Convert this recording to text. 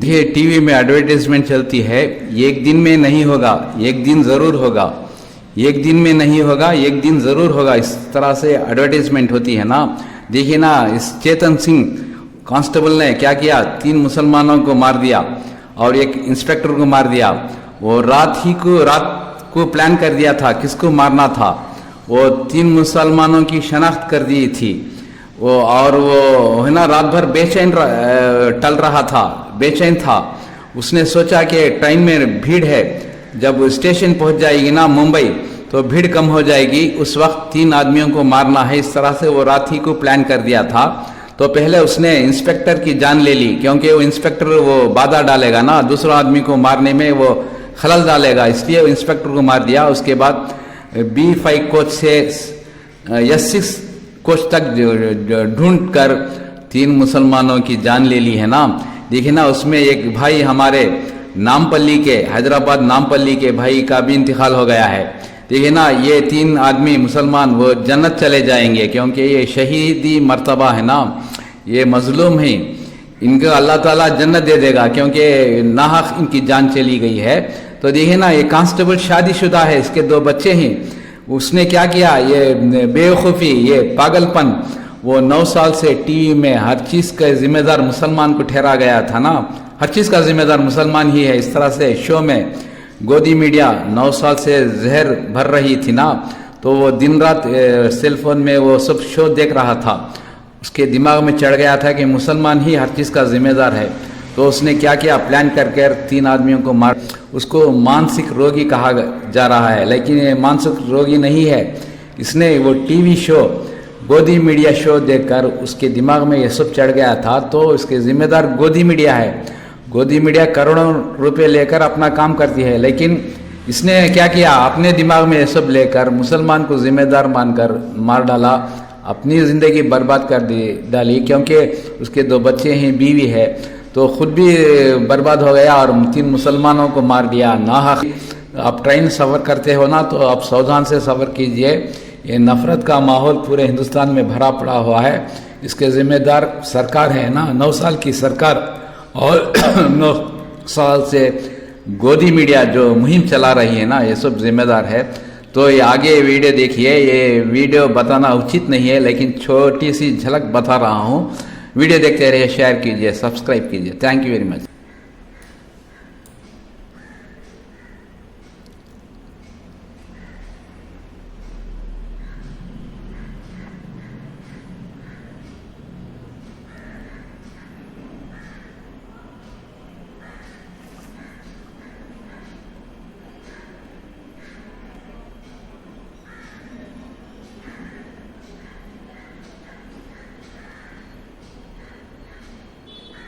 देखिए टीवी में एडवर्टाइजमेंट चलती है, एक दिन में नहीं होगा, एक दिन ज़रूर होगा, एक दिन में नहीं होगा, एक दिन ज़रूर होगा, इस तरह से एडवर्टाइजमेंट होती है ना। देखिए ना, इस चेतन सिंह कांस्टेबल ने क्या किया, 3 मुसलमानों को मार दिया और एक इंस्पेक्टर को मार दिया। वो रात को प्लान कर दिया था किसको मारना था। वो 3 मुसलमानों की शनाख्त कर दी थी वो, और वो है ना रात भर बेचैन टल रहा था, बेचैन था। उसने सोचा कि ट्रेन में भीड़ है, जब स्टेशन पहुंच जाएगी ना मुंबई तो भीड़ कम हो जाएगी, उस वक्त 3 आदमियों को मारना है। इस तरह से वो रात ही को प्लान कर दिया था। तो पहले उसने इंस्पेक्टर की जान ले ली, क्योंकि वो इंस्पेक्टर वो बाधा डालेगा ना, दूसरा आदमी को मारने में वो खलल डालेगा, इसलिए वो इंस्पेक्टर को मार दिया। उसके बाद B5 कोच से S6 कोच तक ढूंढ कर 3 मुसलमानों की जान ले ली है ना। देखिए ना, उसमें एक भाई हमारे नामपल्ली के, हैदराबाद नामपल्ली के भाई का भी इंतकाल हो गया है। देखिए ना, ये 3 आदमी मुसलमान वो जन्नत चले जाएंगे, क्योंकि ये शहीदी मर्तबा है ना, ये मजलूम है, इनको अल्लाह ताला जन्नत दे देगा, क्योंकि नाहक इनकी जान चली गई है। तो देखिए ना, ये कांस्टेबल शादीशुदा है, इसके 2 बच्चे हैं। उसने क्या किया, ये बेवकूफ़ी, ये पागलपन, वो 9 साल से टीवी में हर चीज़ का जिम्मेदार मुसलमान को ठहरा गया था ना, हर चीज़ का जिम्मेदार मुसलमान ही है। इस तरह से शो में गोदी मीडिया 9 साल से जहर भर रही थी ना, तो वो दिन रात सेलफोन में वो सब शो देख रहा था। उसके दिमाग में चढ़ गया था कि मुसलमान ही हर चीज़ का जिम्मेदार है। तो उसने क्या किया, प्लान करके 3 आदमियों को मार। उसको मानसिक रोगी कहा जा रहा है, लेकिन ये मानसिक रोगी नहीं है। इसने वो टीवी शो, गोदी मीडिया शो देखकर उसके दिमाग में ये सब चढ़ गया था। तो इसके जिम्मेदार गोदी मीडिया है। गोदी मीडिया करोड़ों रुपए लेकर अपना काम करती है, लेकिन इसने क्या किया, अपने दिमाग में ये सब लेकर मुसलमान को जिम्मेदार मानकर मार डाला, अपनी ज़िंदगी बर्बाद कर डाली। क्योंकि उसके 2 बच्चे हैं, बीवी है, तो खुद भी बर्बाद हो गया और 3 मुसलमानों को मार दिया नाहक। आप ट्रेन सफ़र करते हो ना, तो आप सावधान से सफ़र कीजिए। ये नफ़रत का माहौल पूरे हिंदुस्तान में भरा पड़ा हुआ है, इसके ज़िम्मेदार सरकार है ना, 9 साल की सरकार, और 9 साल से गोदी मीडिया जो मुहिम चला रही है ना, ये सब जिम्मेदार है। तो ये आगे वीडियो देखिए, ये वीडियो बताना उचित नहीं है, लेकिन छोटी सी झलक बता रहा हूँ। वीडियो देखते रहिए, शेयर कीजिए, सब्सक्राइब कीजिए। Thank you very much.